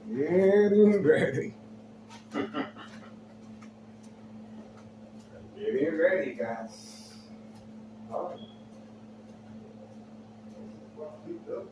Getting ready. Getting ready, guys. Oh, this is what we do.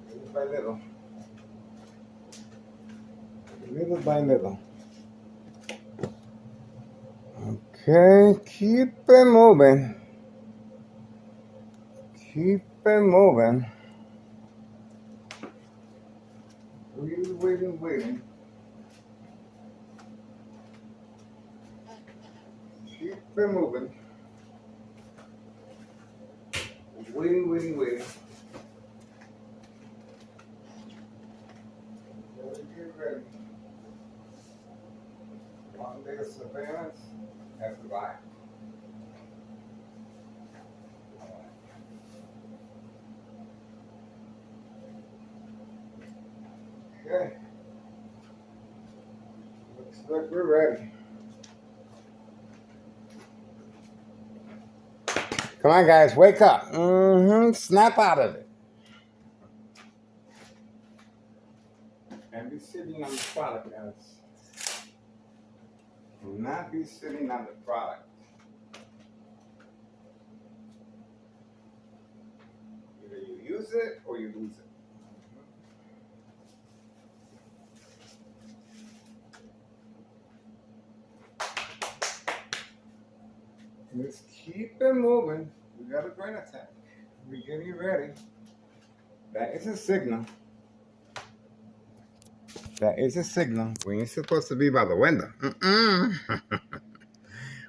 Little by little. Little by little. Okay, keep it moving. Keep it moving. Waiting. Keep it moving. Waiting. Get ready. One day of surveillance has arrived. Okay. Looks like we're ready. Come on, guys, wake up. Snap out of it. And be sitting on the product, guys. Do not be sitting on the product. Either you use it or you lose it. Just keep it moving. We got a brain attack. We're getting ready. That is a signal. That is a signal. We ain't supposed to be by the window.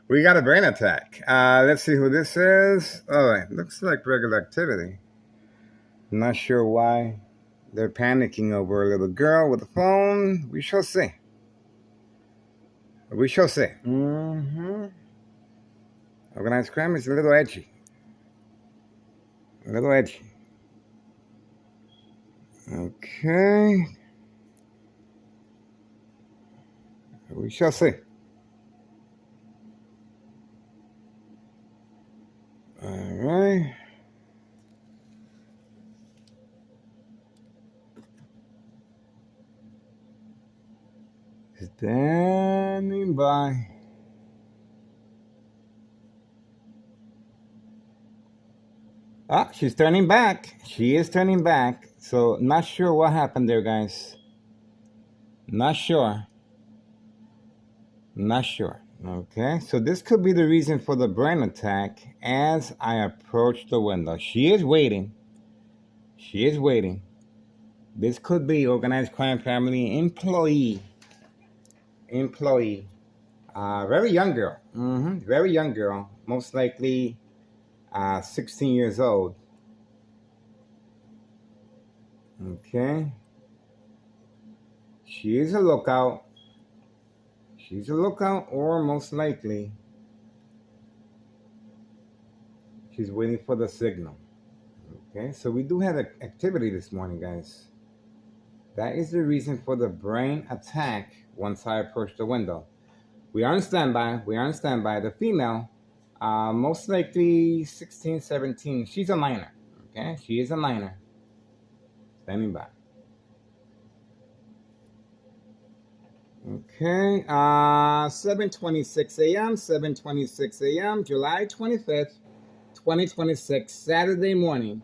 We got a brain attack. Let's see who this is. All right, looks like regular activity. Not sure why they're panicking over a little girl with a phone. We shall see. We shall see. Organized crime is a little edgy. Okay. We shall see. All right. Standing by. Ah, she's turning back. She is turning back. So not sure what happened there, guys. Not sure. Not sure. Okay, so this could be the reason for the brain attack as I approach the window. She is waiting. She is waiting. This could be organized crime family employee. Employee. Very young girl. Very young girl. Most likely 16 years old. Okay. She is a lookout. She's a lookout, or most likely she's waiting for the signal. Okay, so we do have activity this morning, guys. That is the reason for the brain attack once I approach the window. We are on standby. We are on standby. The female, most likely 16, 17. She's a minor. Okay, she is a minor. Standing by. Okay, 7:26 a.m., 7:26 a.m., July 25th, 2026, Saturday morning,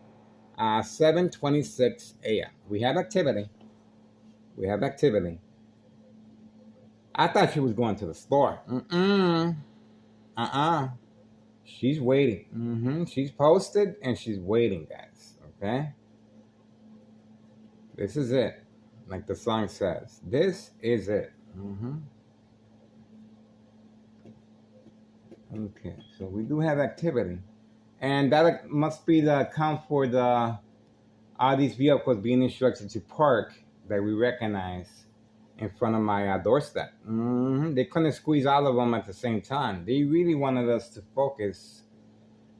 7:26 a.m. We have activity. We have activity. I thought she was going to the store. She's waiting. She's posted and she's waiting, guys. Okay? This is it. Like the song says. This is it. Okay, so we do have activity. And that must be the account for the all these vehicles being instructed to park that we recognize in front of my doorstep. They couldn't squeeze all of them at the same time. They really wanted us to focus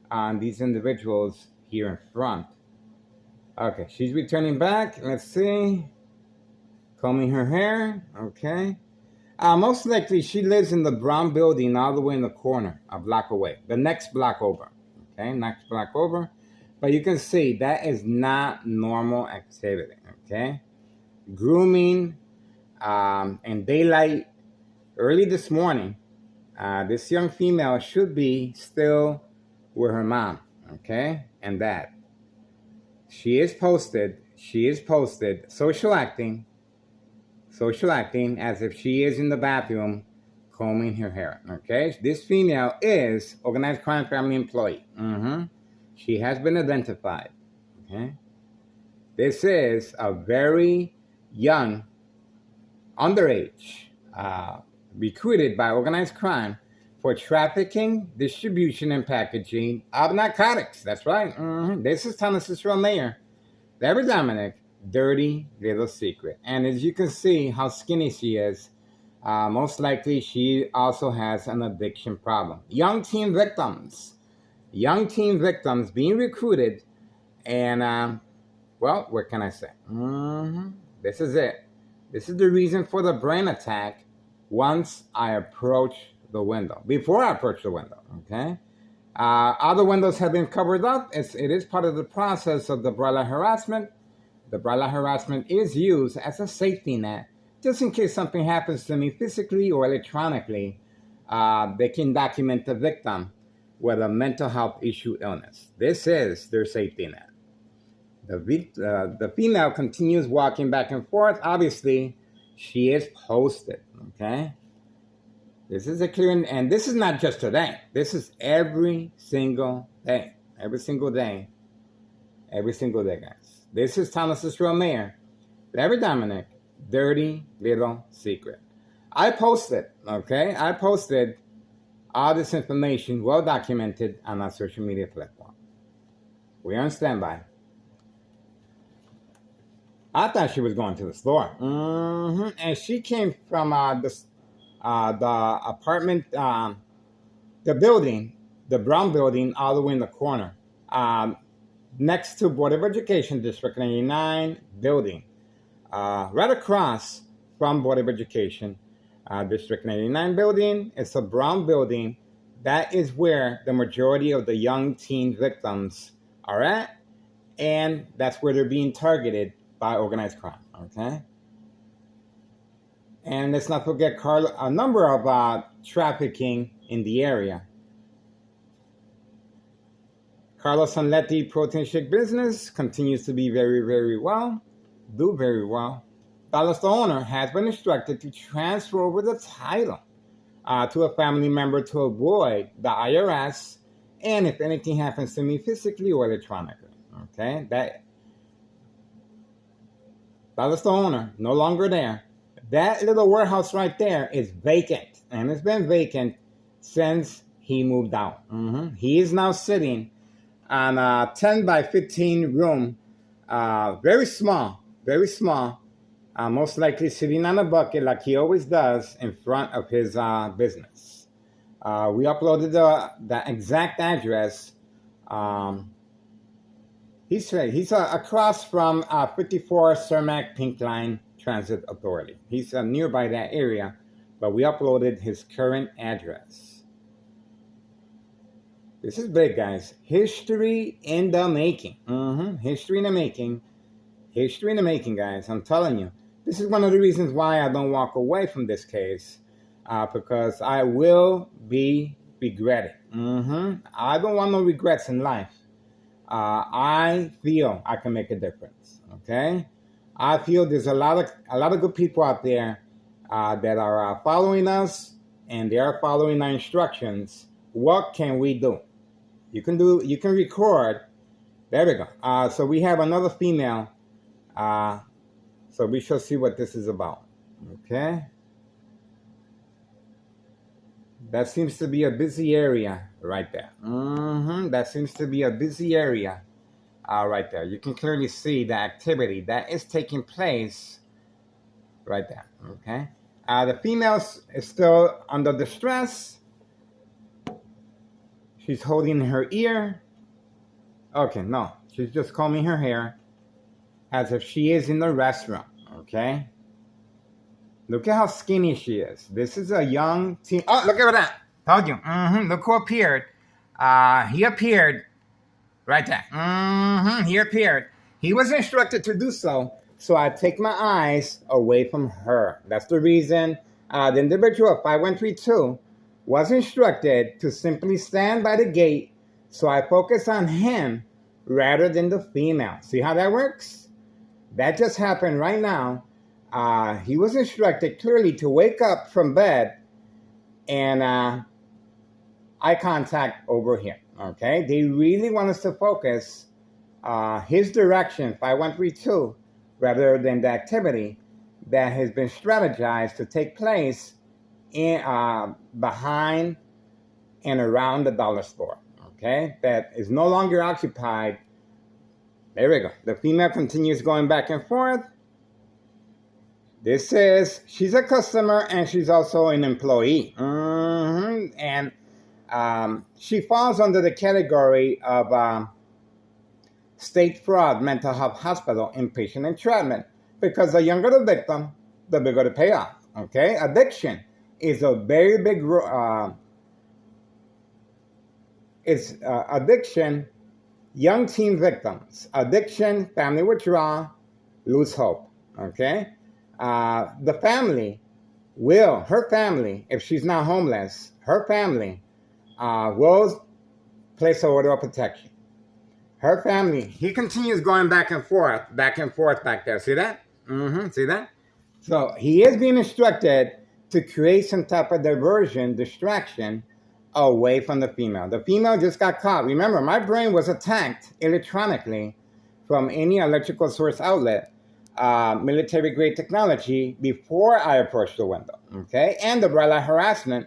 on these individuals here in front. Okay, she's returning back. Let's see. Combing her hair. Okay. Most likely she lives in the brown building all the way in the corner, a block away. The next block over. Okay, next block over. But you can see that is not normal activity. Okay. Grooming in daylight early this morning. This young female should be still with her mom. Okay. And dad. She is posted. She is posted. Social acting as if she is in the bathroom combing her hair. Okay, this female is organized crime family employee. She has been identified. Okay, this is a very young, underage, recruited by organized crime for trafficking, distribution, and packaging of narcotics. That's right. This is Thomas Cicero Mayor, Deborah Dominic. Dirty little secret. And as you can see how skinny she is, most likely she also has an addiction problem. Young teen victims being recruited, and well, what can I say? This is it. This is the reason for the brain attack once I approach the window. Before I approach the window, okay? Other windows have been covered up. It is part of the process of the BRALA harassment. The BRALA harassment is used as a safety net, just in case something happens to me physically or electronically. They can document the victim with a mental health issue illness. This is their safety net. The female continues walking back and forth. Obviously, she is posted, okay? This is a clear, and this is not just today. This is every single day. Every single day. Every single day, guys. This is Thomas Cicero Mayor, Deborah Dominic, Dirty Little Secret. I posted, okay? I posted all this information, well documented, on our social media platform. We are on standby. I thought she was going to the store. And she came from the apartment, the building, the brown building, all the way in the corner. Next to Board of Education, District 99 building. Right across from Board of Education, District 99 building. It's a brown building. That is where the majority of the young teen victims are at. And that's where they're being targeted by organized crime, okay? And let's not forget a number of trafficking in the area. Carlos Sanletti Protein Shake business continues to be very, very well. Do very well. Dallas, the owner, has been instructed to transfer over the title to a family member to avoid the IRS, and if anything happens to me physically or electronically. Okay, Dallas, the owner, no longer there. That little warehouse right there is vacant, and it's been vacant since he moved out. He is now sitting on a 10 by 15 room, very small, most likely sitting on a bucket like he always does in front of his business. We uploaded the exact address. He's across from 54 Cermak Pink Line Transit Authority. He's nearby that area, but we uploaded his current address. This is big, guys. History in the making. History in the making. History in the making, guys. I'm telling you. This is one of the reasons why I don't walk away from this case, because I will be regretting. I don't want no regrets in life. I feel I can make a difference. Okay, I feel there's a lot of good people out there that are following us, and they are following our instructions. What can we do? You can record. There we go. So we have another female. So we shall see what this is about. Okay. That seems to be a busy area right there. That seems to be a busy area right there. You can clearly see the activity that is taking place right there. Okay. The female is still under distress. She's holding her ear. Okay, no. She's just combing her hair as if she is in the restroom. Okay. Look at how skinny she is. This is a young teen. Oh, look at that. Told you. Look who appeared. He appeared right there. He appeared. He was instructed to do so. So I take my eyes away from her. That's the reason the individual 5132 was instructed to simply stand by the gate. So I focus on him rather than the female. See how that works? That just happened right now. He was instructed clearly to wake up from bed and eye contact over here. Okay, they really want us to focus his direction, 5132, rather than the activity that has been strategized to take place in behind and around the dollar store. Okay, that is no longer occupied. There we go. The female continues going back and forth. She's a customer and she's also an employee. And she falls under the category of state fraud, mental health hospital, inpatient entrapment. Because the younger the victim, the bigger the payoff. Okay? Addiction is a very big, addiction, young teen victims. Addiction, family withdrawal, lose hope. Okay? The family her family, if she's not homeless, her family will place an order of protection. Her family, he continues going back and forth back there. See that? See that? So he is being instructed to create some type of distraction away from the female. The female just got caught. Remember, my brain was attacked electronically from any electrical source outlet. Military-grade technology before I approached the window, okay? And the bright light harassment,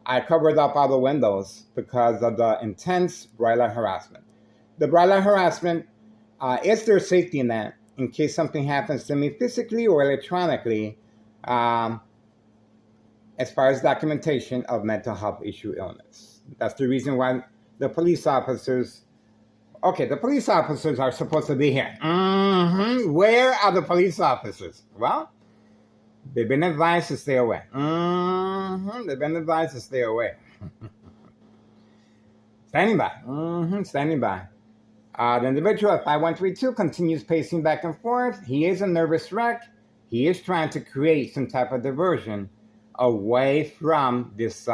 I covered up all the windows because of the intense bright light harassment. The bright light harassment is their safety net in case something happens to me physically or electronically as far as documentation of mental health issue illness. That's the reason why the police officers are supposed to be here. Where are the police officers? Well, they've been advised to stay away. They've been advised to stay away. Standing by. Standing by. The individual at 5132 continues pacing back and forth. He is a nervous wreck. He is trying to create some type of diversion away from this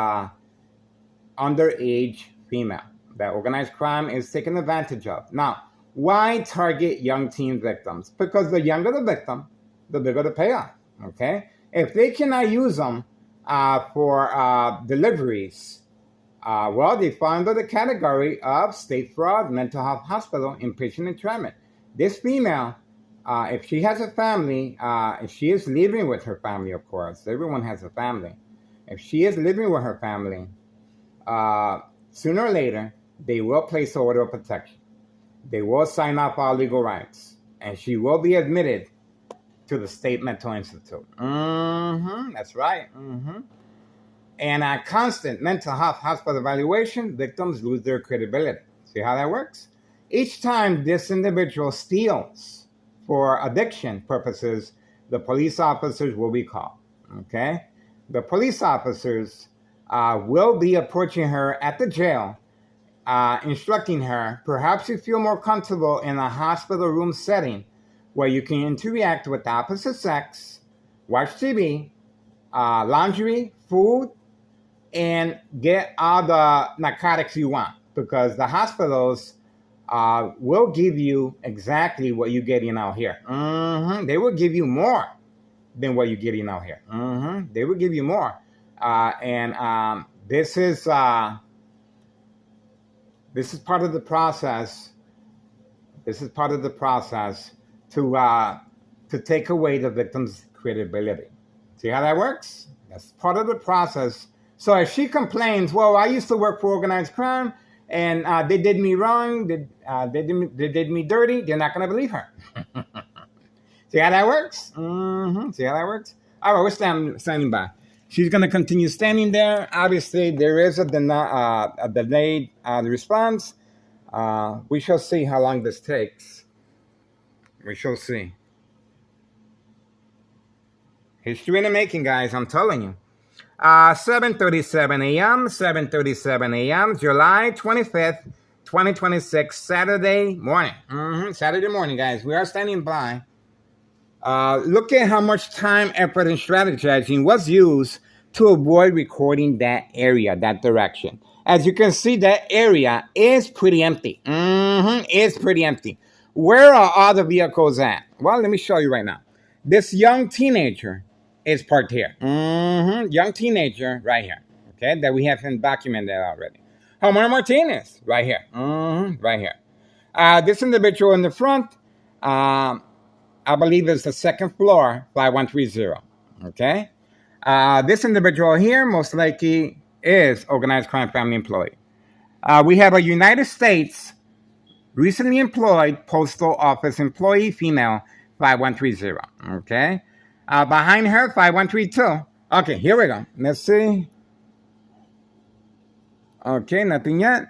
underage female that organized crime is taking advantage of. Now, why target young teen victims? Because the younger the victim, the bigger the payoff. Okay, if they cannot use them for deliveries, well, they fall under the category of state fraud, mental health hospital, inpatient entrapment. This female, if she has a family, if she is living with her family, of course, everyone has a family. If she is living with her family, uh, sooner or later, they will place an order of protection. They will sign off our legal rights, and she will be admitted to the state mental institute. That's right. And at constant mental health hospital evaluation, victims lose their credibility. See how that works? Each time this individual steals for addiction purposes, the police officers will be called. Okay? The police officers will be approaching her at the jail, instructing her, perhaps you feel more comfortable in a hospital room setting where you can interact with the opposite sex, watch TV, laundry, food, and get all the narcotics you want, because the hospitals will give you exactly what you're getting out here. They will give you more than what you're getting out here. They will give you more. And this is part of the process. This is part of the process to take away the victim's credibility. See how that works? That's part of the process. So if she complains, well, I used to work for organized crime, and they did me wrong, they did me dirty, they're not going to believe her. See how that works? See how that works? All right, we're standing by. She's going to continue standing there. Obviously, there is a delayed response. We shall see how long this takes. We shall see. History in the making, guys, I'm telling you. 7:37 a.m., 7:37 a.m., July 25th, 2026, Saturday morning. Saturday morning, guys. We are standing by. Look at how much time, effort, and strategizing was used to avoid recording that area, that direction. As you can see, that area is pretty empty. It's pretty empty. Where are all the vehicles at? Well, let me show you right now. This young teenager is parked here. Young teenager right here. Okay, that we have documented already. Homer Martinez right here. Right here. This individual in the front, I believe it's the second floor, 5130. Okay? This individual here most likely is organized crime family employee. We have a United States recently employed postal office employee, female, 5130. Okay? Behind her, 5132. Okay, here we go. Let's see. Okay, nothing yet.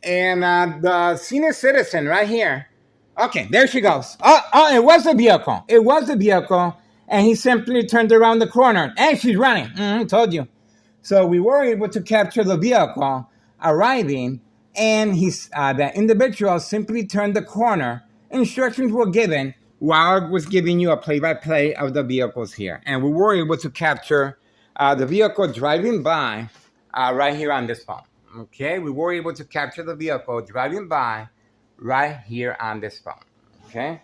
And the senior citizen right here. Okay, there she goes. Oh, it was the vehicle. It was the vehicle. And he simply turned around the corner. And she's running. Told you. So we were able to capture the vehicle arriving. And the individual simply turned the corner. Instructions were given while I was giving you a play-by-play of the vehicles here. And we were able to capture the vehicle driving by right here on this phone. Okay, we were able to capture the vehicle driving by right here on this phone. Okay,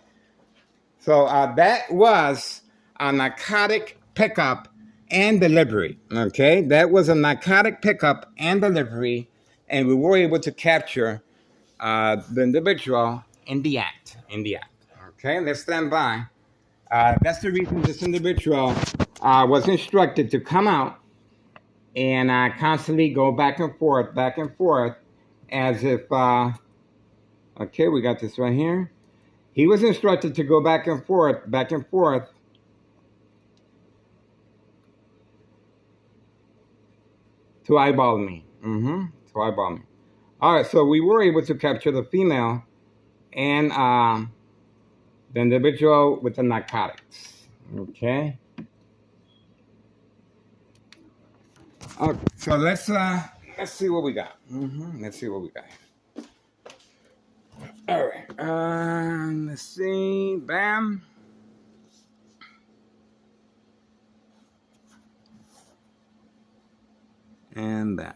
so that was a narcotic pickup and delivery. Okay, that was a narcotic pickup and delivery, and we were able to capture the individual in the act. Okay, let's stand by. That's the reason this individual was instructed to come out and constantly go back and forth, as if, okay, we got this right here. He was instructed to go back and forth, to eyeball me. To eyeball me. All right, so we were able to capture the female and the individual with the narcotics. Okay. Okay, so let's see what we got. Let's see what we got. All right. Let's see. Bam. And bam.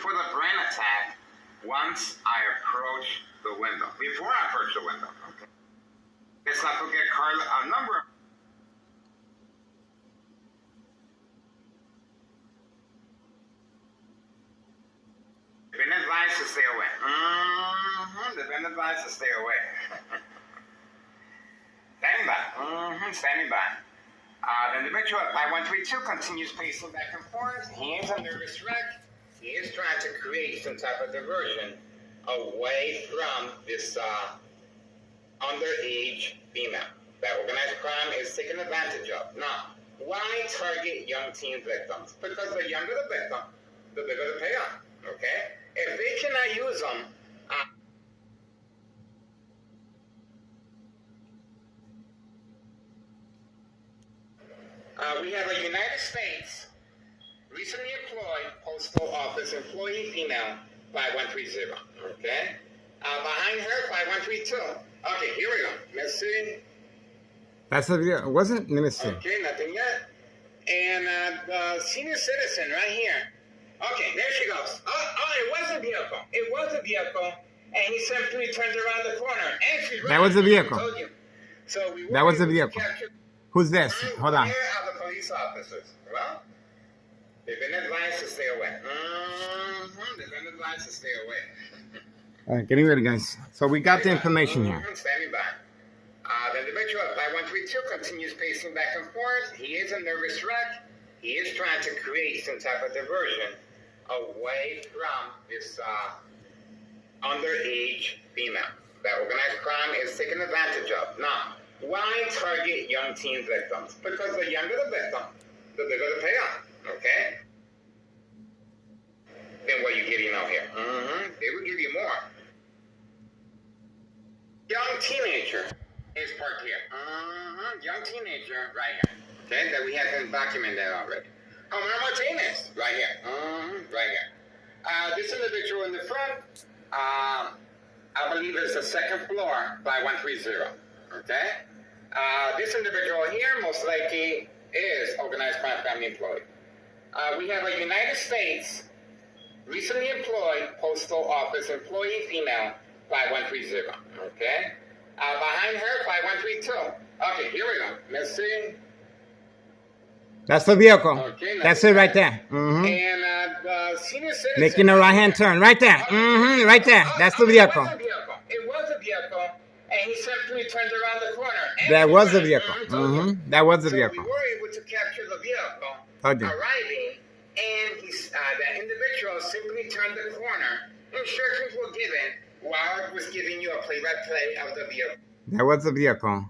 for the brain attack once I approach the window. Before I approach the window, okay? Let's not forget Carla, a number. Been advised to stay away. They've been advised to stay away. Standing by. Standing by. The individual at 5132 continues pacing back and forth. He is a nervous wreck. He is trying to create some type of diversion away from this underage female that organized crime is taking advantage of. Now, why target young teen victims? Because the younger the victim, the bigger the payoff. Okay? If they cannot use them, we have a United States recently employed postal office employee female 5130. Okay? Behind her 5132. Okay, here we go. Let's see. That's the video. Wasn't let me see. Okay, nothing yet. And the senior citizen right here. Okay, there she goes. Oh, it was a vehicle. It was a vehicle. And he simply turns around the corner. And she's right. That was the vehicle. So that was the vehicle. Who's this? Hold on. Where are the police officers? Well, they've been advised to stay away. They've been advised to stay away. All right, getting ready, guys. So we got the information here. Standing by. The individual at 5132 continues pacing back and forth. He is a nervous wreck. He is trying to create some type of diversion away from this underage female that organized crime is taking advantage of. Now, why target young teen victims? Because the younger the victim, the bigger the payoff. Okay? Then what are you getting out here? They will give you more. Young teenager is parked here. Young teenager right here. Okay, that we have been documented already. Omar Martinez, right here. Right here. This individual in the front, I believe is the second floor by 130. Okay? This individual here most likely is organized crime family employee. We have a United States recently employed postal office employee female 5130. Okay? Behind her 5132. Okay, here we go. Let's see. That's the vehicle. Okay, that's it right there. And the senior citizen making a right-hand turn right there. Right there. That's the vehicle. It was a vehicle, and he simply turned around the corner. That was the vehicle. That was the vehicle. So we were able to capture the vehicle arriving, and that individual simply turned the corner. Instructions were given while I was giving you a play-by-play of the vehicle. That was the vehicle.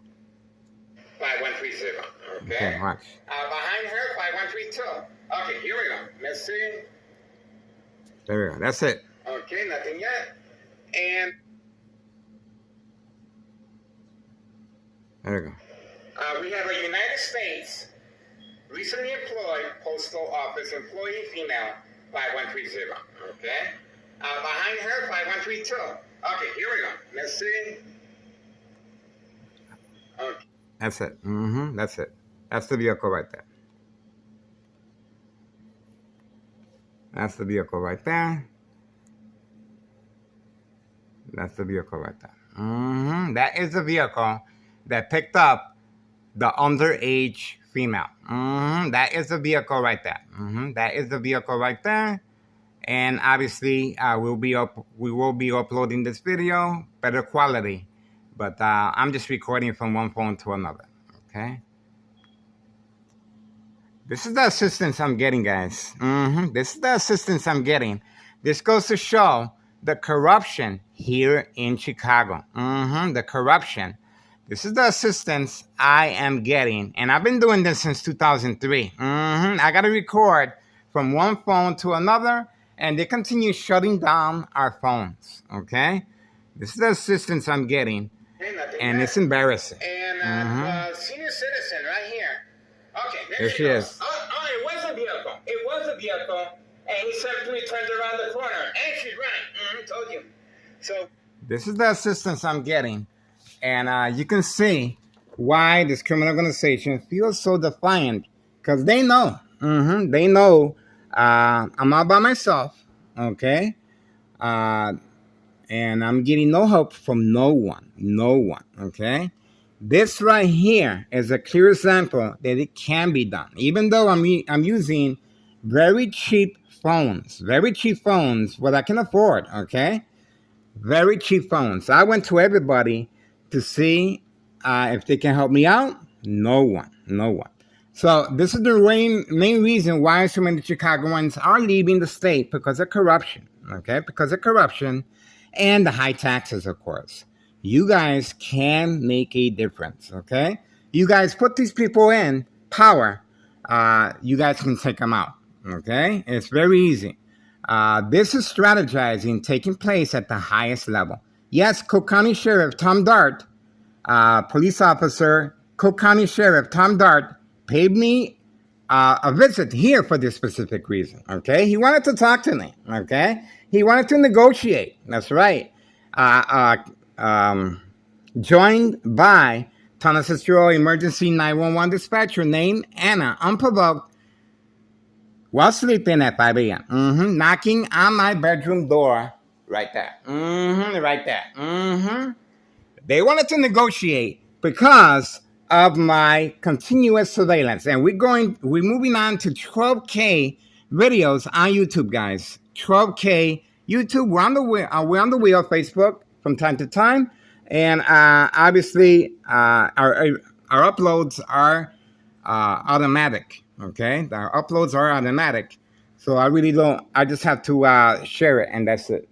5130. Okay, watch. Behind her, 5132. Okay, here we go. Let's see. There we go. That's it. Okay, nothing yet. And there we go. We have a United States recently employed postal office employee female 5130. Okay, behind her 5132. Okay, here we go. Let's see. Okay. That's it. That's it. That's the vehicle right there. That's the vehicle right there. That's the vehicle right there. That is the vehicle that picked up the underage female. That is the vehicle right there. That is the vehicle right there. And obviously, we will be uploading this video, better quality. But I'm just recording from one phone to another. Okay. This is the assistance I'm getting, guys. This is the assistance I'm getting. This goes to show the corruption here in Chicago. The corruption. This is the assistance I am getting. And I've been doing this since 2003. I got to record from one phone to another. And they continue shutting down our phones. Okay. This is the assistance I'm getting. And it's embarrassing. And senior citizen right here. Okay, there she is. Oh, it was a vehicle. It was a vehicle. And he simply turned around the corner. And she's right. Told you. So this is the assistance I'm getting. And you can see why this criminal organization feels so defiant. Because they know. They know I'm all by myself. okay? Uh, and I'm getting no help from no one, okay? This right here is a clear example that it can be done. Even though I'm using very cheap phones, what I can afford, okay? Very cheap phones. I went to everybody to see if they can help me out. No one. So this is the main reason why so many Chicagoans are leaving the state, because of corruption. Okay, because of corruption and the high taxes, of course. You guys can make a difference. Okay, you guys put these people in power. You guys can take them out. Okay, it's very easy. This is strategizing taking place at the highest level. Yes, Cook County Sheriff Tom Dart, police officer, Cook County Sheriff Tom Dart, paid me a visit here for this specific reason. Okay, he wanted to talk to me. Okay, he wanted to negotiate. That's right. Joined by Tonasistro Emergency 911 dispatcher named Anna, unprovoked, while sleeping at 5 a.m. Knocking on my bedroom door right there. Right there. They wanted to negotiate because of my continuous surveillance. And we're moving on to 12K videos on YouTube, guys. 12K YouTube. We're on the wheel, Facebook from time to time. And obviously, our uploads are automatic. Okay, our uploads are automatic, so I just have to share it, and that's it.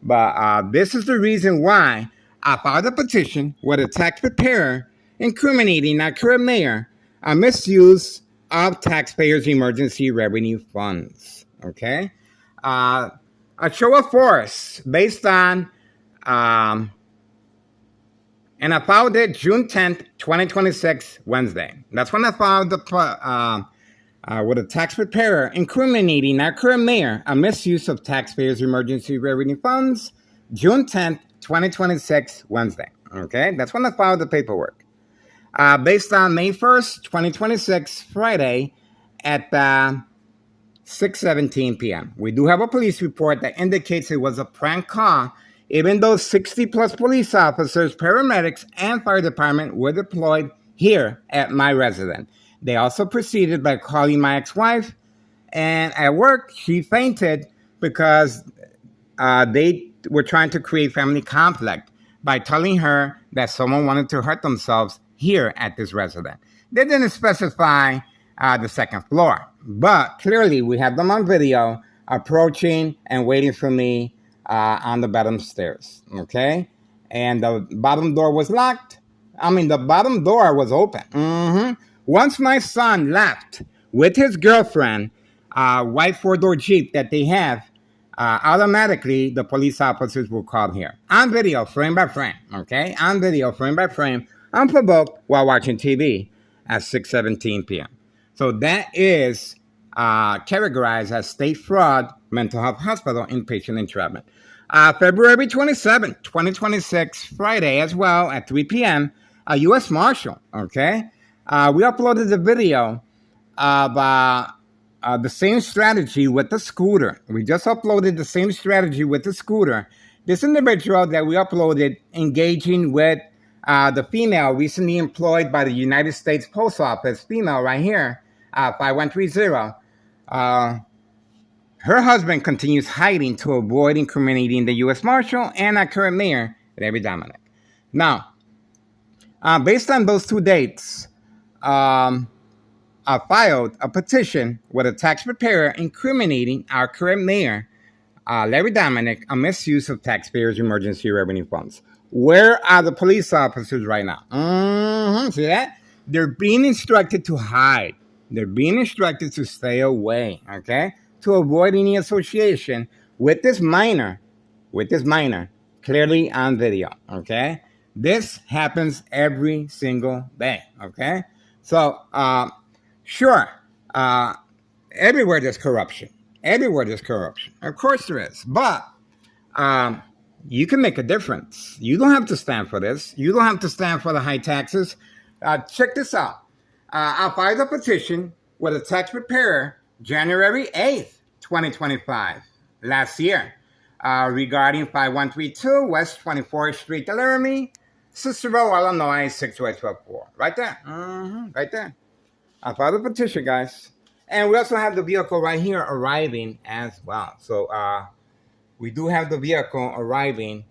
But this is the reason why I filed a petition with a tax preparer incriminating our current mayor a misuse of taxpayers' emergency revenue funds. Okay, a show of force based on and I filed it June 10th, 2026, Wednesday. That's when I filed with a tax preparer incriminating our current mayor a misuse of taxpayers' emergency revenue funds, June 10th, 2026, Wednesday. Okay, that's when I filed the paperwork. Based on May 1st, 2026, Friday at 6:17 p.m. We do have a police report that indicates it was a prank call, even though 60 plus police officers, paramedics, and fire department were deployed here at my residence. They also proceeded by calling my ex-wife, and at work, she fainted because they were trying to create family conflict by telling her that someone wanted to hurt themselves here at this residence. They didn't specify the second floor, but clearly we have them on video approaching and waiting for me on the bottom stairs. Okay, and the bottom door was locked. The bottom door was open. Once my son left with his girlfriend, white four-door Jeep that they have, automatically the police officers will call here on video, frame by frame. Okay, on video, frame by frame, unprovoked while watching TV at 6:17 p.m. So that is categorized as state fraud, mental health hospital, inpatient entrapment. February 27th, 2026, Friday as well at 3 p.m., a U.S. Marshal, okay? We uploaded the video of the same strategy with the scooter. We just uploaded the same strategy with the scooter. This individual that we uploaded engaging with the female recently employed by the United States Post Office, female right here, 5130. Her husband continues hiding to avoid incriminating the U.S. Marshal and our current mayor, Larry Dominic. Now, based on those two dates, I filed a petition with a tax preparer incriminating our current mayor, Larry Dominic, a misuse of taxpayers' emergency revenue funds. Where are the police officers right now? See that? They're being instructed to hide. They're being instructed to stay away, okay? To avoid any association with this minor, clearly on video, okay? This happens every single day, okay? So, sure, everywhere there's corruption. Everywhere there's corruption. Of course there is. But you can make a difference. You don't have to stand for this. You don't have to stand for the high taxes. Check this out. I filed a petition with a tax preparer January 8th, 2025. last year regarding 5132 West 24th Street, Laramie, Cicero, Illinois 62824. Right there. Right there. I filed a petition, guys. And we also have the vehicle right here arriving as well. So we do have the vehicle arriving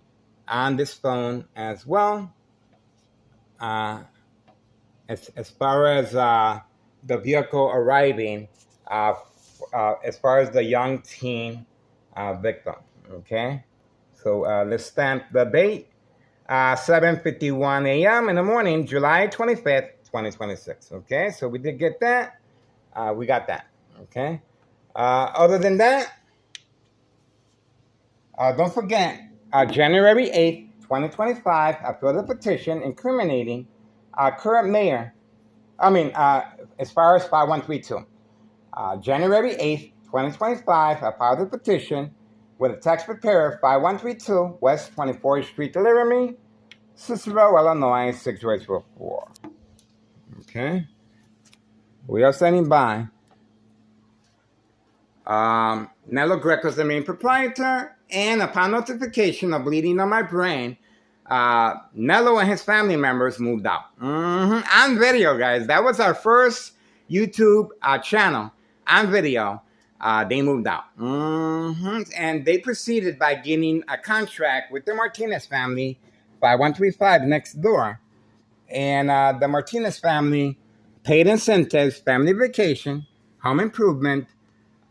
on this phone as well. As far as the vehicle arriving, as far as the young teen victim, okay? So let's stamp the date, 7:51 a.m. in the morning, July 25th, 2026, okay? So we did get that. We got that, okay? Other than that, don't forget, January 8th, 2025, I filed a petition incriminating current mayor, as far as 5132. January 8th, 2025, I filed a petition with a tax preparer, 5132 West 24th Street, Laramie, Cicero, Illinois, 62824. Okay? We are standing by. Nello Greco is the main proprietor, and upon notification of bleeding on my brain, Nello and his family members moved out. On video, guys. That was our first YouTube channel. On video, they moved out. And they proceeded by getting a contract with the Martinez family, 5135 next door. And the Martinez family paid incentives, family vacation, home improvement,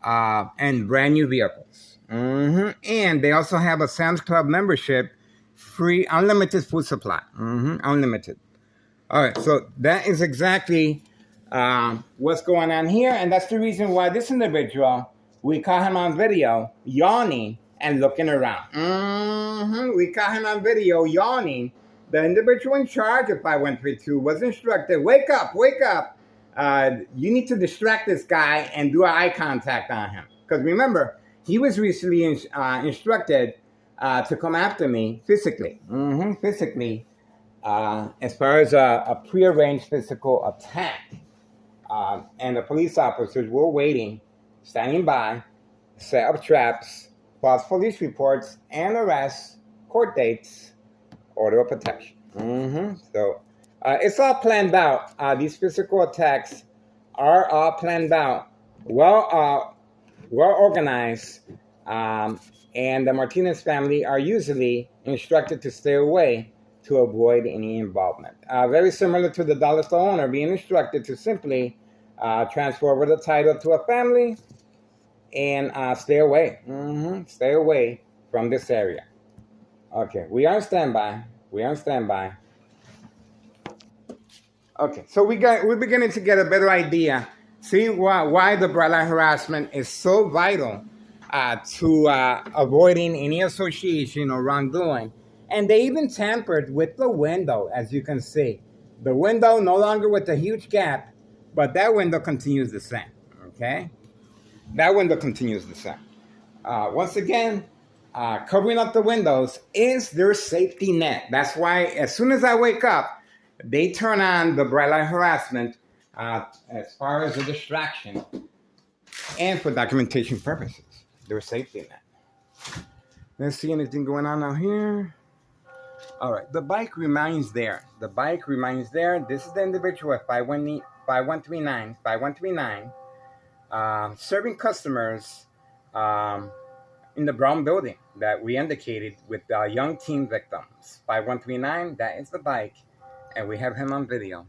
and brand new vehicles. And they also have a Sam's Club membership, free, unlimited food supply. Unlimited. All right, so that is exactly what's going on here. And that's the reason why this individual, we caught him on video yawning and looking around. We caught him on video yawning. The individual in charge of 5132 was instructed, wake up, wake up. You need to distract this guy and do eye contact on him. Because remember, he was recently instructed to come after me physically. Physically, as far as a prearranged physical attack. And the police officers were waiting, standing by, set up traps, false police reports, and arrests, court dates, order of protection. So it's all planned out. These physical attacks are all planned out, well organized, and the Martinez family are usually instructed to stay away to avoid any involvement. Very similar to the dollar store owner being instructed to simply transfer over the title to a family and stay away. Stay away from this area. Okay, we are on standby. We are on standby. Okay, so we're beginning to get a better idea. See why the bright light harassment is so vital to avoiding any association or wrongdoing. And they even tampered with the window, as you can see. The window no longer with a huge gap, but that window continues the same. Okay, that window continues the same. Once again, covering up the windows is their safety net. That's why as soon as I wake up, they turn on the bright light harassment as far as a distraction and for documentation purposes. Their safety net. Let's see anything going on out here. All right, the bike remains there. The bike remains there. This is the individual at 5139, serving customers in the brown building that we indicated with young teen victims. 5139, that is the bike, and we have him on video.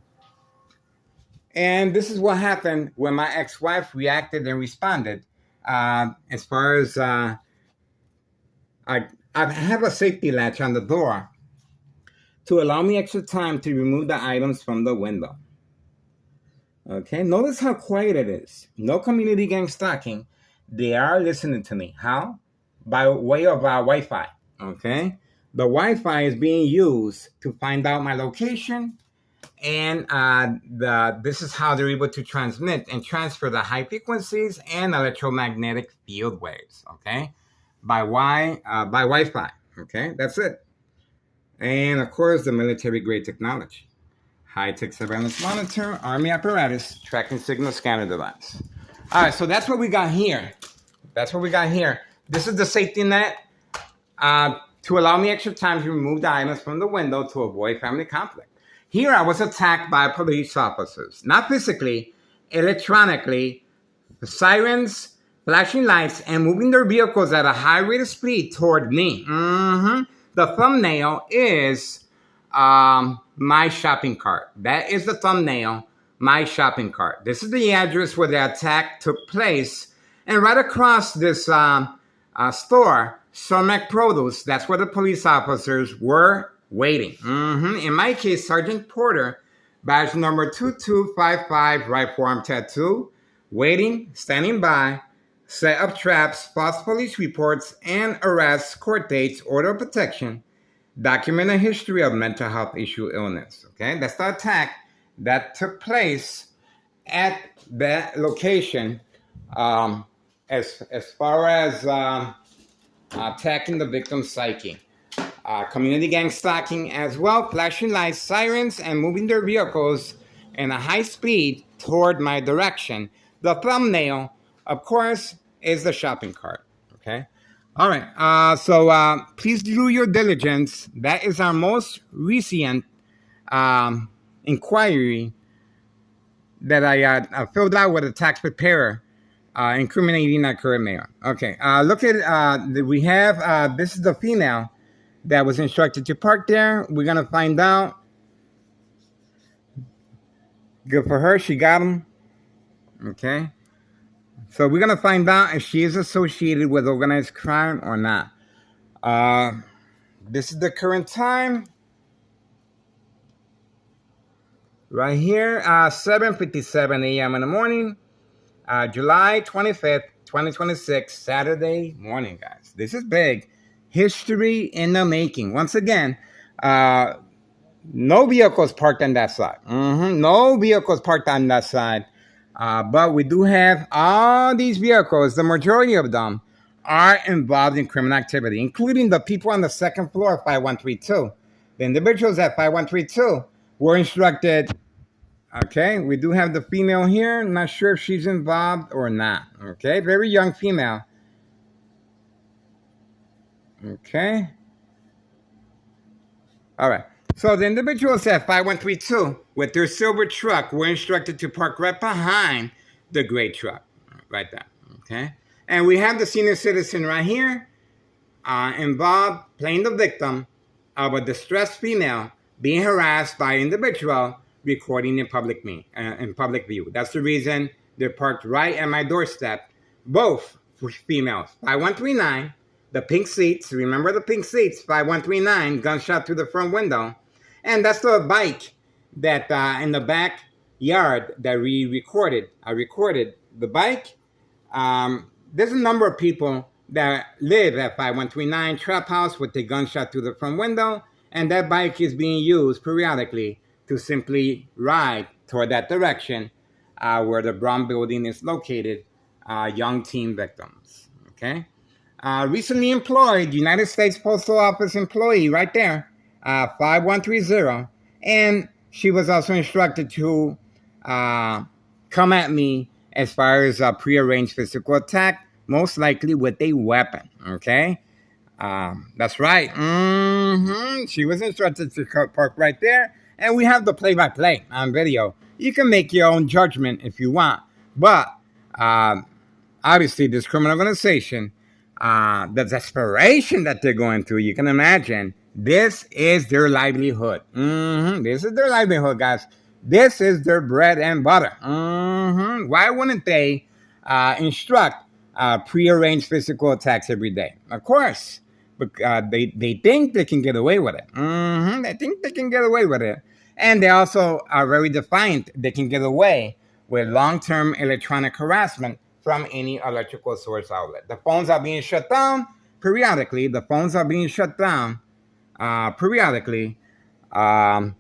And this is what happened when my ex-wife reacted and responded. As far as I have a safety latch on the door to allow me extra time to remove the items from the window. Okay, notice how quiet it is. No community gang stalking. They are listening to me. How? By way of Wi-Fi. Okay, the Wi-Fi is being used to find out my location, and this is how they're able to transmit and transfer the high frequencies and electromagnetic field waves. Okay, by Wi-Fi. Okay, that's it. And of course, the military-grade technology. High-tech surveillance monitor, Army apparatus, tracking signal scanner device. All right, so that's what we got here. That's what we got here. This is the safety net to allow me extra time to remove the items from the window to avoid family conflict. Here I was attacked by police officers, not physically, electronically, the sirens, flashing lights, and moving their vehicles at a high rate of speed toward me. The thumbnail is my shopping cart. That is the thumbnail, my shopping cart. This is the address where the attack took place. And right across this store, Cermak Produce, that's where the police officers were waiting. In my case, Sergeant Porter, badge number 2255, right forearm tattoo, waiting, standing by, set up traps, false police reports, and arrests, court dates, order of protection, document a history of mental health issue illness. Okay, that's the attack that took place at that location. As far as attacking the victim's psyche, community gang stalking as well, flashing lights, sirens, and moving their vehicles in a high speed toward my direction. The thumbnail, of course, is the shopping cart. Okay. All right. So please do your diligence. That is our most recent inquiry that I filled out with a tax preparer, incriminating our current mayor. Okay. Look at we have this is the female that was instructed to park there. We're gonna find out. Good for her. She got him. Okay. So we're going to find out if she is associated with organized crime or not. This is the current time. Right here, 7:57 a.m. in the morning, July 25th, 2026, Saturday morning, guys. This is big. History in the making. Once again, no vehicles parked on that side. No vehicles parked on that side. But we do have all these vehicles, the majority of them are involved in criminal activity, including the people on the second floor of 5132. The individuals at 5132 were instructed. Okay, we do have the female here. Not sure if she's involved or not. Okay, very young female. Okay. All right. So the individuals at 5132 with their silver truck were instructed to park right behind the gray truck, right there. Okay. And we have the senior citizen right here involved, playing the victim of a distressed female being harassed by an individual recording in public view. That's the reason they're parked right at my doorstep. Both females. 5139, the pink seats. Remember the pink seats? 5139, gunshot through the front window. And that's the bike that in the backyard that we recorded. I recorded the bike. There's a number of people that live at 5139 Trap House with the gunshot through the front window. And that bike is being used periodically to simply ride toward that direction where the Brown building is located, young teen victims. Okay. Recently employed United States Postal Office employee right there. 5130, and she was also instructed to come at me as far as a prearranged physical attack, most likely with a weapon. Okay, that's right. She was instructed to park right there, and we have the play-by-play on video. You can make your own judgment if you want, but obviously this criminal organization, the desperation that they're going through, you can imagine. This is their livelihood. This is their livelihood, guys. This is their bread and butter. Why wouldn't they instruct prearranged physical attacks every day? Of course, but they think they can get away with it. They think they can get away with it. And they also are very defiant. They can get away with long-term electronic harassment from any electrical source outlet. The phones are being shut down periodically. The phones are being shut down periodically by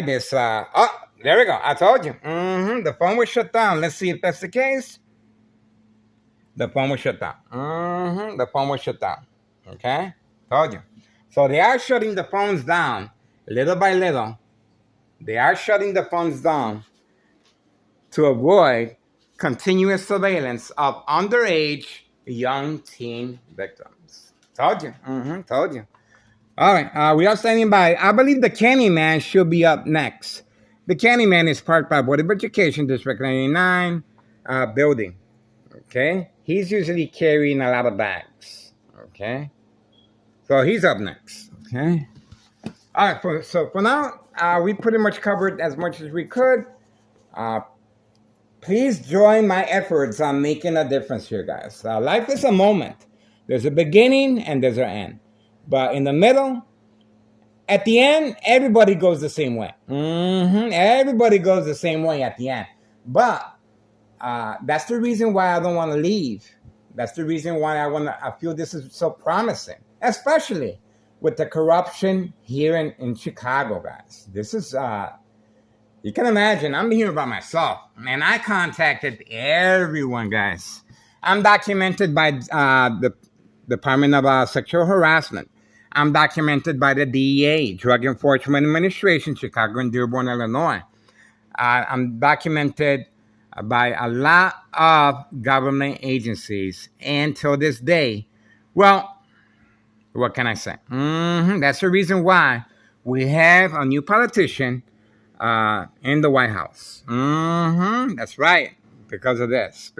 this. Oh, there we go. I told you. The phone was shut down. Let's see if that's the case. The phone was shut down. The phone was shut down. Okay? Told you. So they are shutting the phones down little by little. They are shutting the phones down to avoid continuous surveillance of underage young teen victims. Told you. Told you. All right. We are standing by. I believe the Candyman should be up next. The Candyman is parked by Board of Education, District 99 building. Okay. He's usually carrying a lot of bags. Okay. So he's up next. Okay. All right. So for now, we pretty much covered as much as we could. Please join my efforts on making a difference here, guys. Life is a moment. There's a beginning and there's an end. But in the middle, at the end, everybody goes the same way. Everybody goes the same way at the end. But that's the reason why I don't want to leave. That's the reason why I feel this is so promising, especially with the corruption here in Chicago, guys. This is, you can imagine, I'm here by myself. And I contacted everyone, guys. I'm documented by the Department of Sexual Harassment. I'm documented by the DEA, Drug Enforcement Administration, Chicago and Dearborn, Illinois. I'm documented by a lot of government agencies. And till this day, well, what can I say? That's the reason why we have a new politician in the White House. That's right. Because of this.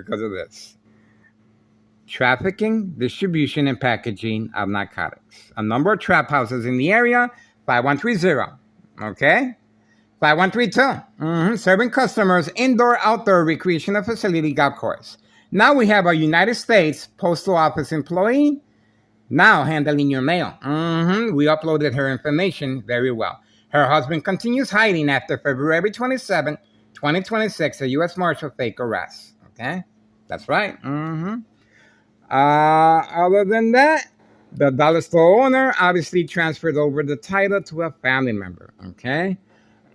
Trafficking, distribution, and packaging of narcotics. A number of trap houses in the area, 5130. Okay? 5132. Serving customers, indoor, outdoor recreational facility, golf course. Now we have a United States Postal Office employee now handling your mail. We uploaded her information very well. Her husband continues hiding after February 27, 2026, a U.S. Marshal fake arrest. Okay? That's right. Other than that, the dollar store owner obviously transferred over the title to a family member. Okay?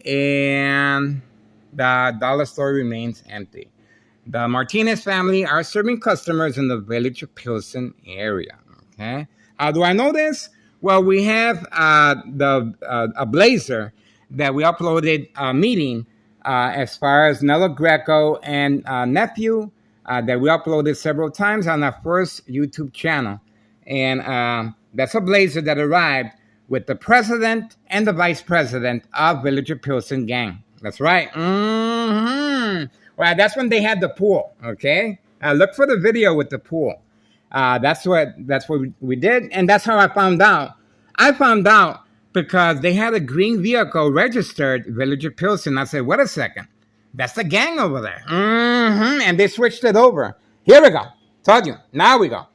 And the dollar store remains empty. The Martinez family are serving customers in the Village of Pilsen area. Okay? How do I know this? Well, we have a blazer that we uploaded a meeting as far as Nello Greco and nephew that we uploaded several times on our first YouTube channel. And that's a blazer that arrived with the president and the vice president of Villager Pilsen gang. That's right. Well, that's when they had the pool, okay? Look for the video with the pool. That's what we did, and that's how I found out. I found out because they had a green vehicle registered Villager Pilsen. I said, wait a second. That's the gang over there. And they switched it over. Here we go. Told you. Now we go.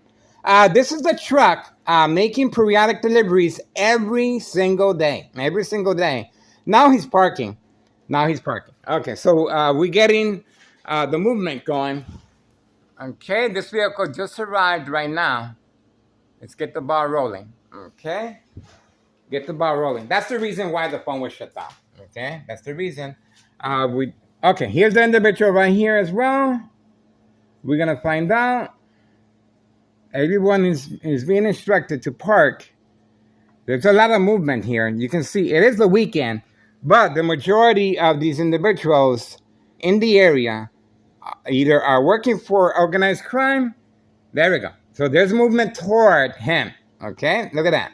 This is the truck making periodic deliveries every single day. Every single day. Now he's parking. Okay, so we're getting the movement going. Okay, this vehicle just arrived right now. Let's get the ball rolling. Okay? Get the ball rolling. That's the reason why the phone was shut down. Okay? That's the reason. Okay, here's the individual right here as well. We're going to find out. Everyone is being instructed to park. There's a lot of movement here. You can see it is the weekend, but the majority of these individuals in the area either are working for organized crime. There we go. So there's movement toward him. Okay, look at that.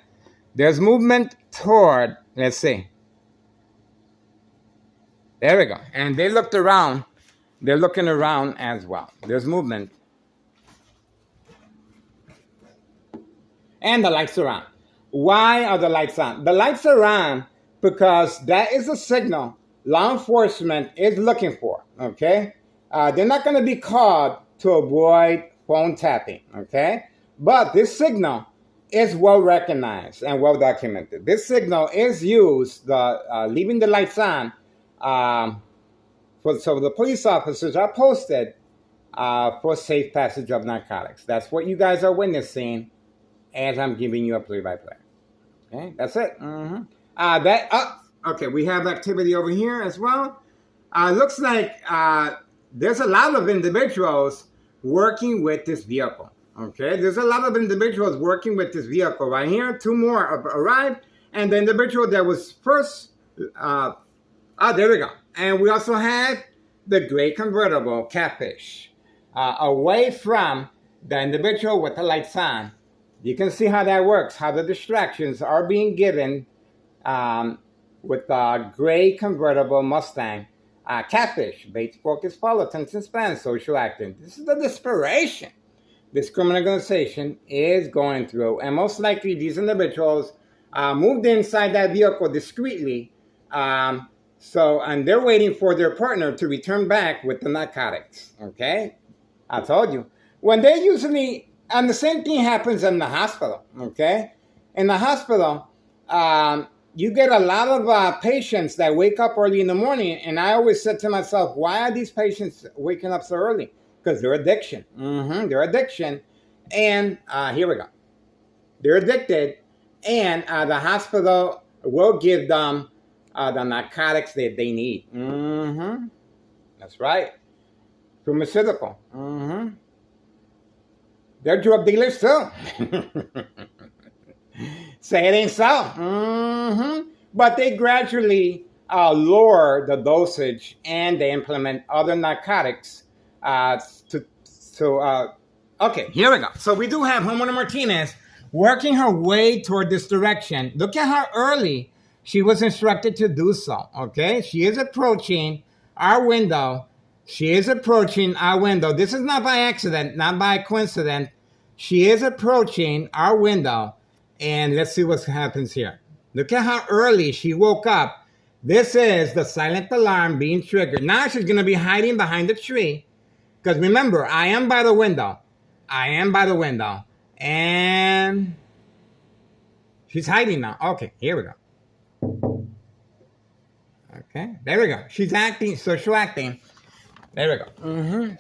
There's movement toward, let's see. There we go. And they looked around. They're looking around as well. There's movement. And the lights are on. Why are the lights on? The lights are on because that is a signal law enforcement is looking for. Okay? They're not going to be called to avoid phone tapping. Okay? But this signal is well recognized and well documented. This signal is used, leaving the lights on, so the police officers are posted for safe passage of narcotics. That's what you guys are witnessing as I'm giving you a play-by-play. Okay, that's it. Okay, we have activity over here as well. Looks like there's a lot of individuals working with this vehicle. Okay, there's a lot of individuals working with this vehicle right here. 2 more arrived, and the individual that was first, there we go. And we also have the gray convertible Catfish away from the individual with the lights on. You can see how that works, how the distractions are being given with the gray convertible Mustang. Catfish, bait, focus, follow, attention span, social acting. This is the desperation this criminal organization is going through. And most likely these individuals moved inside that vehicle discreetly. And they're waiting for their partner to return back with the narcotics. Okay? I told you. When they usually, and the same thing happens in the hospital. Okay? In the hospital, you get a lot of patients that wake up early in the morning, and I always said to myself, why are these patients waking up so early? Because they're addiction. They're addiction. And here we go. They're addicted, and the hospital will give them the narcotics that they need. That's right. Pharmaceutical. They're drug dealers too. Say it ain't so. But they gradually lower the dosage, and they implement other narcotics okay, here we go. So we do have Homona Martinez working her way toward this direction. Look at how early she was instructed to do so. Okay, she is approaching our window. She is approaching our window. This is not by accident, not by coincidence. She is approaching our window. And let's see what happens here. Look at how early she woke up. This is the silent alarm being triggered. Now she's going to be hiding behind the tree. Because remember, I am by the window. I am by the window. And she's hiding now. Okay, here we go. Okay, there we go. She's acting, social acting. There we go.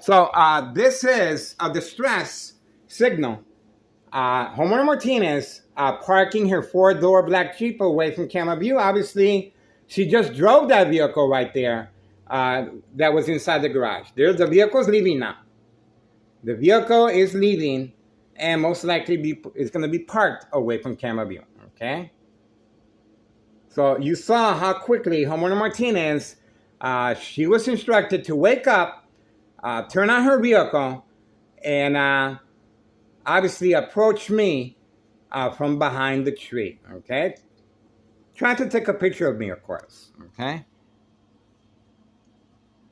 So this is a distress signal. Homona Martinez parking her 4-door black Jeep away from camera view. Obviously, she just drove that vehicle right there that was inside the garage. There's the vehicle's leaving now. The vehicle is leaving, and most likely it's going to be parked away from camera view. Okay? So you saw how quickly Homona Martinez, she was instructed to wake up, turn on her vehicle, and obviously approach me from behind the tree, okay? Try to take a picture of me, of course, okay?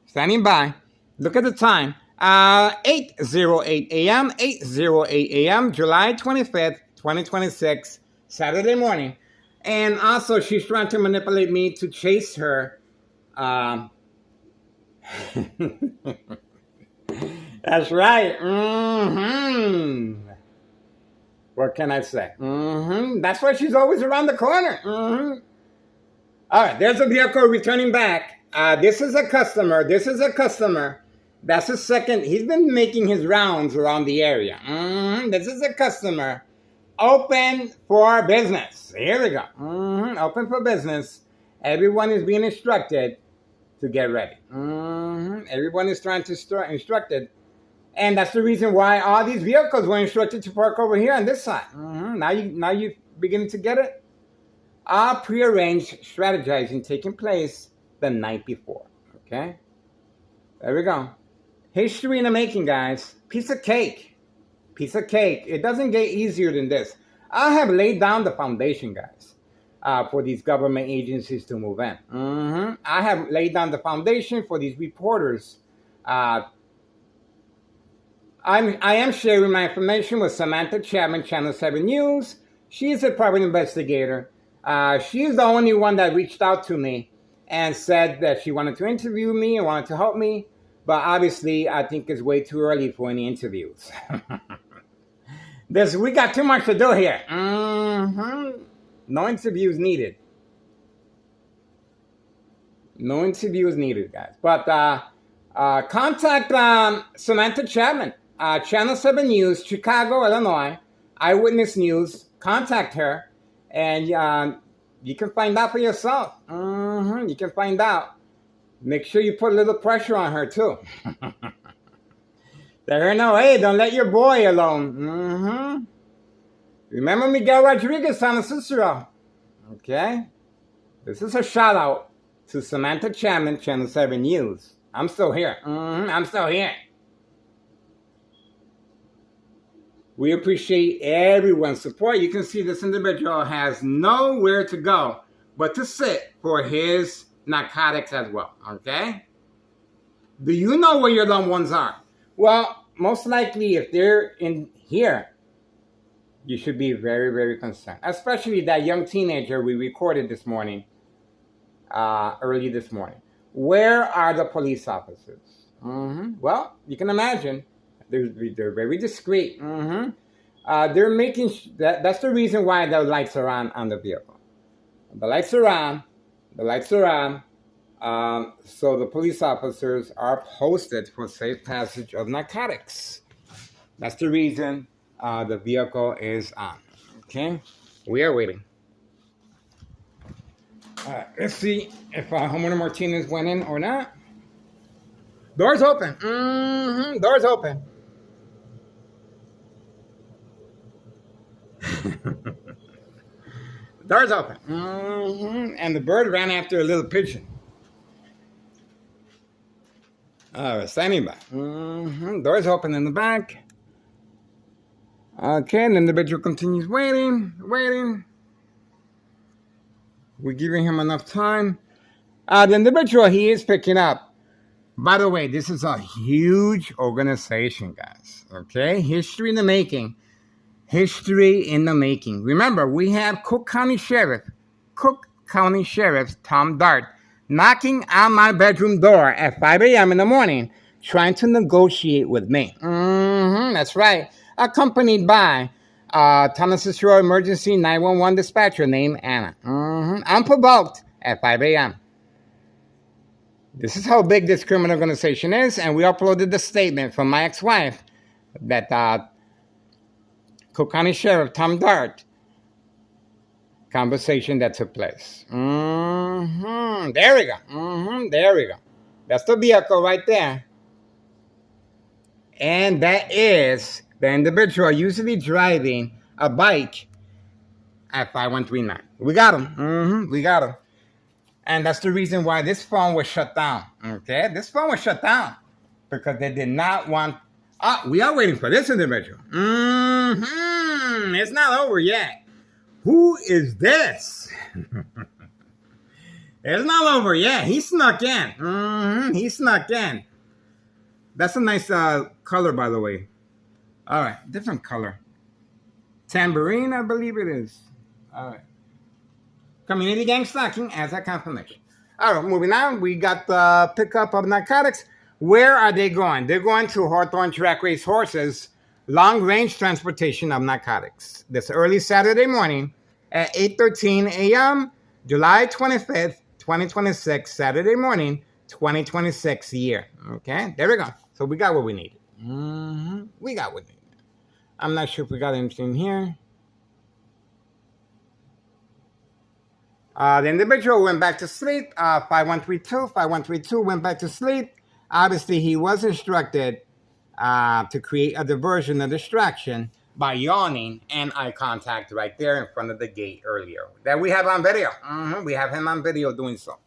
Standing by. Look at the time. 8:08 a.m., 8:08 a.m., July 25th, 2026, Saturday morning. And also, she's trying to manipulate me to chase her. That's right. What can I say? That's why she's always around the corner. All right, there's a vehicle returning back. This is a customer. That's the second. He's been making his rounds around the area. This is a customer. Open for business. Here we go. Open for business. Everyone is being instructed to get ready. Everyone is trying to instructed. And that's the reason why all these vehicles were instructed to park over here on this side. Now you beginning to get it? All prearranged strategizing taking place the night before. Okay? There we go. History in the making, guys. Piece of cake. Piece of cake. It doesn't get easier than this. I have laid down the foundation, guys, for these government agencies to move in. I have laid down the foundation for these reporters. I am sharing my information with Samantha Chapman, Channel 7 News. She is a private investigator. She is the only one that reached out to me and said that she wanted to interview me and wanted to help me. But obviously, I think it's way too early for any interviews. We got too much to do here. No interviews needed. No interviews needed, guys. But contact Samantha Chapman, Channel 7 News, Chicago, Illinois, Eyewitness News. Contact her, and you can find out for yourself. You can find out. Make sure you put a little pressure on her, too. Let her know, hey, don't let your boy alone. Remember Miguel Rodriguez, San Cicero. Okay? This is a shout out to Samantha Chapman, Channel 7 News. I'm still here. I'm still here. We appreciate everyone's support. You can see this individual has nowhere to go but to sit for his narcotics as well, okay? Do you know where your loved ones are? Well, most likely if they're in here, you should be very, very concerned. Especially that young teenager we recorded this morning, early this morning. Where are the police officers? Well, you can imagine they're very discreet. They're making that's the reason why the lights are on the vehicle. The lights are on. The lights are on. So the police officers are posted for safe passage of narcotics. That's the reason the vehicle is on. Okay, we are waiting. Let's see if Homeowner Martinez went in or not. Doors open. Doors open. Doors open. And the bird ran after a little pigeon. Standing by. Doors open in the back. Okay, and the individual continues waiting. We're giving him enough time. The individual he is picking up. By the way, this is a huge organization, guys. Okay, history in the making. Remember, we have Cook County Sheriff Tom Dart knocking on my bedroom door at 5 a.m. in the morning, trying to negotiate with me. That's right. Accompanied by Thomas Cicero Emergency 911 dispatcher named Anna. Unprovoked at 5 a.m. This is how big this criminal organization is, and we uploaded the statement from my ex-wife that Cook County Sheriff Tom Dart conversation that took place. There we go. There we go. That's the vehicle right there. And that is the individual usually driving a bike at 5139. We got him. We got him. And that's the reason why this phone was shut down. Okay? This phone was shut down because they did not want... we are waiting for this individual. It's not over yet. Who is this? It's not over yet. He snuck in. He snuck in. That's a nice color, by the way. All right, different color. Tambourine, I believe it is. All right. Community gang stalking as a confirmation. All right, moving on. We got the pickup of narcotics. Where are they going? They're going to Hawthorne Track Race Horses, long-range transportation of narcotics. This early Saturday morning at 8:13 a.m., July 25th, 2026, Saturday morning, 2026 year. Okay, there we go. So we got what we needed. We got what we needed. I'm not sure if we got anything here. The individual went back to sleep. 5132 went back to sleep. Obviously, he was instructed to create a diversion, a distraction, by yawning and eye contact right there in front of the gate earlier. That we have on video. We have him on video doing so.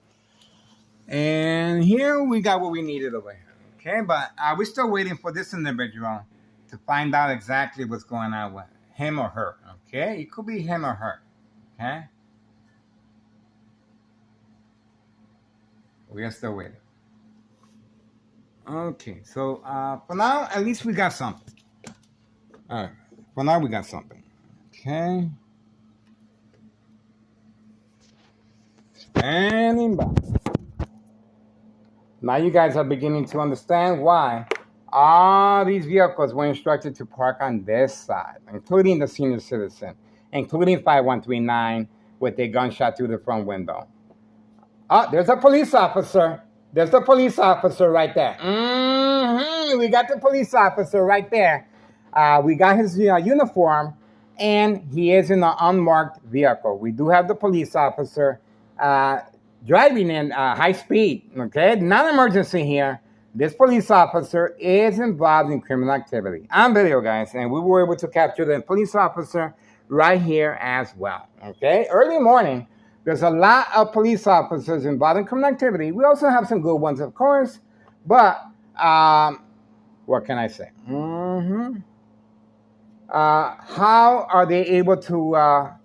And here we got what we needed over here. Okay, but we're still waiting for this individual to find out exactly what's going on with him or her. Okay, it could be him or her. Okay. We are still waiting. Okay, so for now, at least we got something. All right, for now we got something. Okay. Standing by. Now you guys are beginning to understand why all these vehicles were instructed to park on this side, including the senior citizen, including 5139 with a gunshot through the front window. Oh, there's a police officer. There's the police officer right there. We got the police officer right there. We got his uniform, and he is in an unmarked vehicle. We do have the police officer driving in high speed. Okay, non-emergency here. This police officer is involved in criminal activity. On video, guys, and we were able to capture the police officer right here as well. Okay, early morning. There's a lot of police officers involved in criminal activity. We also have some good ones, of course. But what can I say? How are they able to?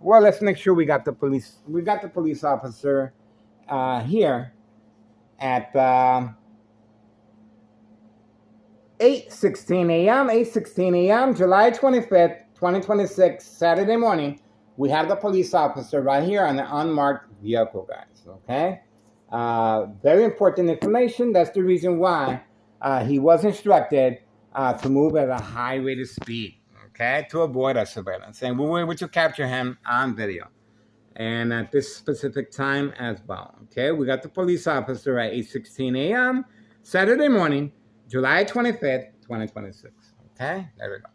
Well, let's make sure we got the police. We got the police officer here at 8:16 a.m. 8:16 a.m. July 25th, 2026, Saturday morning. We have the police officer right here on the unmarked vehicle, guys. Okay. Very important information. That's the reason why he was instructed to move at a high rate of speed, okay, to avoid our surveillance. And we were able to capture him on video. And at this specific time as well, okay? We got the police officer at 8:16 a.m. Saturday morning, July 25th, 2026, okay? There we go.